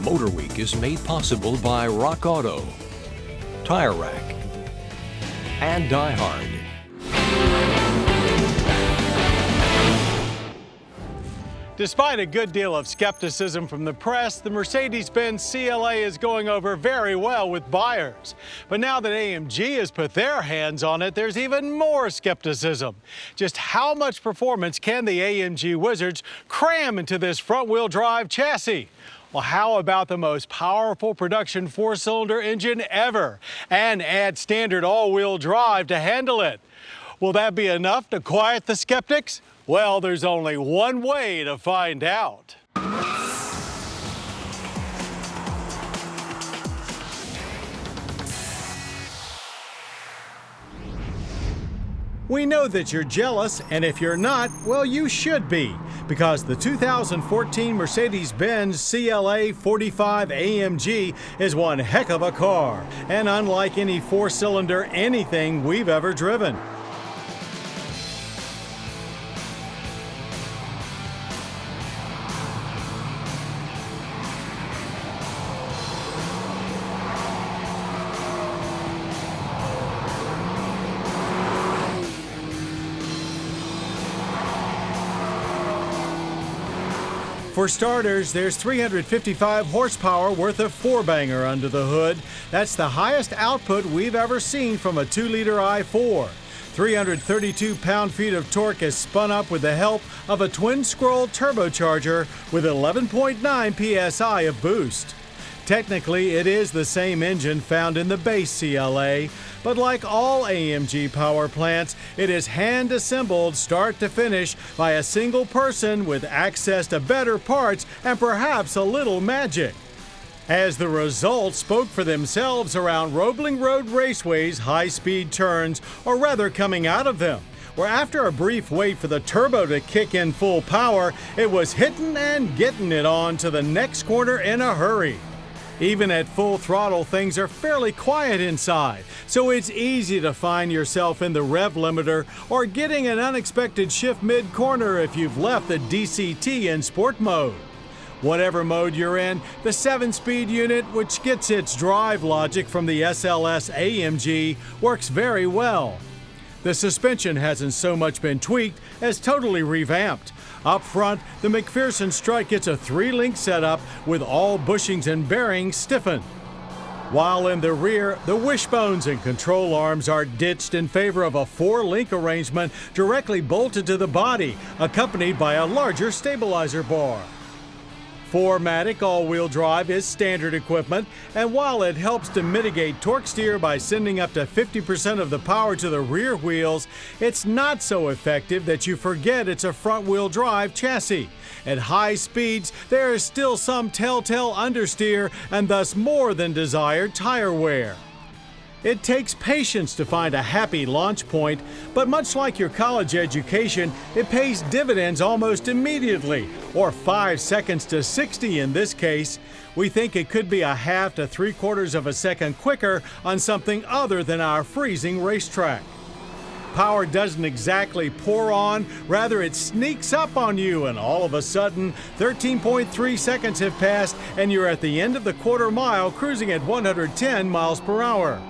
MotorWeek is made possible by Rock Auto, Tire Rack, and Die Hard. Despite a good deal of skepticism from the press, the Mercedes-Benz CLA is going over very well with buyers. But now that AMG has put their hands on it, there's even more skepticism. Just how much performance can the AMG wizards cram into this front-wheel drive chassis? Well, how about the most powerful production four-cylinder engine ever and add standard all-wheel drive to handle it? Will that be enough to quiet the skeptics? Well, there's only one way to find out. We know that you're jealous, and if you're not, well, you should be, because the 2014 Mercedes-Benz CLA45 AMG is one heck of a car, and unlike any four-cylinder anything we've ever driven. For starters, there's 355 horsepower worth of four-banger under the hood. That's the highest output we've ever seen from a 2-liter i4. 332 pound-feet of torque is spun up with the help of a twin-scroll turbocharger with 11.9 psi of boost. Technically, it is the same engine found in the base CLA, but like all AMG power plants, it is hand-assembled start to finish by a single person with access to better parts and perhaps a little magic. As the results spoke for themselves around Roebling Road Raceway's high-speed turns, or rather coming out of them, where after a brief wait for the turbo to kick in full power, it was hitting and getting it on to the next corner in a hurry. Even at full throttle, things are fairly quiet inside, so it's easy to find yourself in the rev limiter or getting an unexpected shift mid-corner if you've left the DCT in sport mode. Whatever mode you're in, the 7-speed unit, which gets its drive logic from the SLS AMG, works very well. The suspension hasn't so much been tweaked as totally revamped. Up front, the McPherson strut gets a 3-link setup with all bushings and bearings stiffened. While in the rear, the wishbones and control arms are ditched in favor of a 4-link arrangement directly bolted to the body, accompanied by a larger stabilizer bar. 4MATIC all-wheel drive is standard equipment, and while it helps to mitigate torque steer by sending up to 50% of the power to the rear wheels, it's not so effective that you forget it's a front-wheel drive chassis. At high speeds, there is still some telltale understeer and thus more than desired tire wear. It takes patience to find a happy launch point, but much like your college education, it pays dividends almost immediately, or 5 seconds to 60 in this case. We think it could be a half to 3/4 of a second quicker on something other than our freezing racetrack. Power doesn't exactly pour on, rather it sneaks up on you, and all of a sudden, 13.3 seconds have passed and you're at the end of the quarter mile cruising at 110 miles per hour.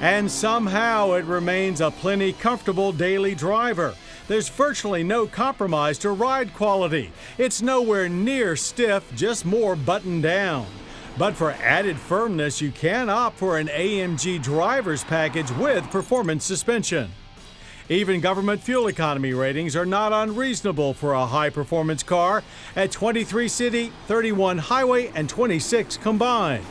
And somehow it remains a plenty comfortable daily driver. There's virtually no compromise to ride quality. It's nowhere near stiff, just more buttoned down. But for added firmness, you can opt for an AMG driver's package with performance suspension. Even government fuel economy ratings are not unreasonable for a high-performance car at 23 city, 31 highway, and 26 combined.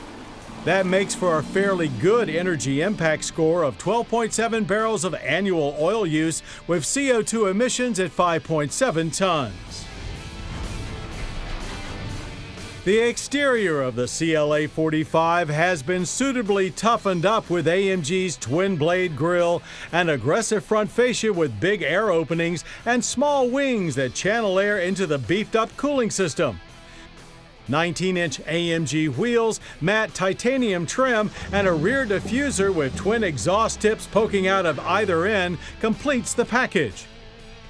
That makes for a fairly good energy impact score of 12.7 barrels of annual oil use with CO2 emissions at 5.7 tons. The exterior of the CLA45 has been suitably toughened up with AMG's twin-blade grille, an aggressive front fascia with big air openings, and small wings that channel air into the beefed-up cooling system. 19-inch AMG wheels, matte titanium trim, and a rear diffuser with twin exhaust tips poking out of either end completes the package.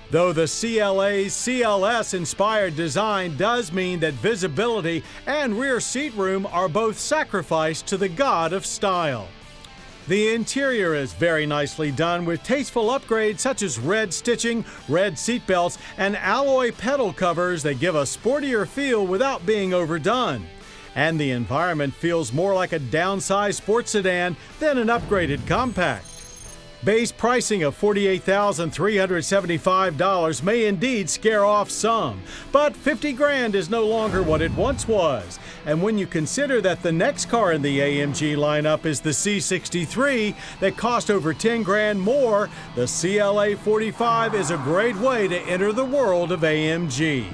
Though the CLA's CLS-inspired design does mean that visibility and rear seat room are both sacrificed to the god of style. The interior is very nicely done with tasteful upgrades such as red stitching, red seatbelts, and alloy pedal covers that give a sportier feel without being overdone. And the environment feels more like a downsized sports sedan than an upgraded compact. Base pricing of $48,375 may indeed scare off some, but $50,000 is no longer what it once was. And when you consider that the next car in the AMG lineup is the C63 that cost over $10,000 more, the CLA45 is a great way to enter the world of AMG.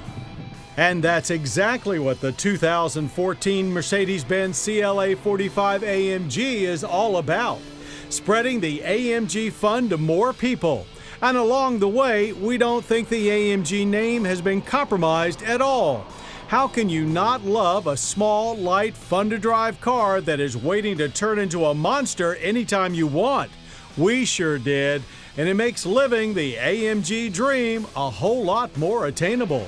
And that's exactly what the 2014 Mercedes-Benz CLA45 AMG is all about. Spreading the AMG fun to more people. And along the way, we don't think the AMG name has been compromised at all. How can you not love a small, light, fun-to-drive car that is waiting to turn into a monster anytime you want? We sure did, and it makes living the AMG dream a whole lot more attainable.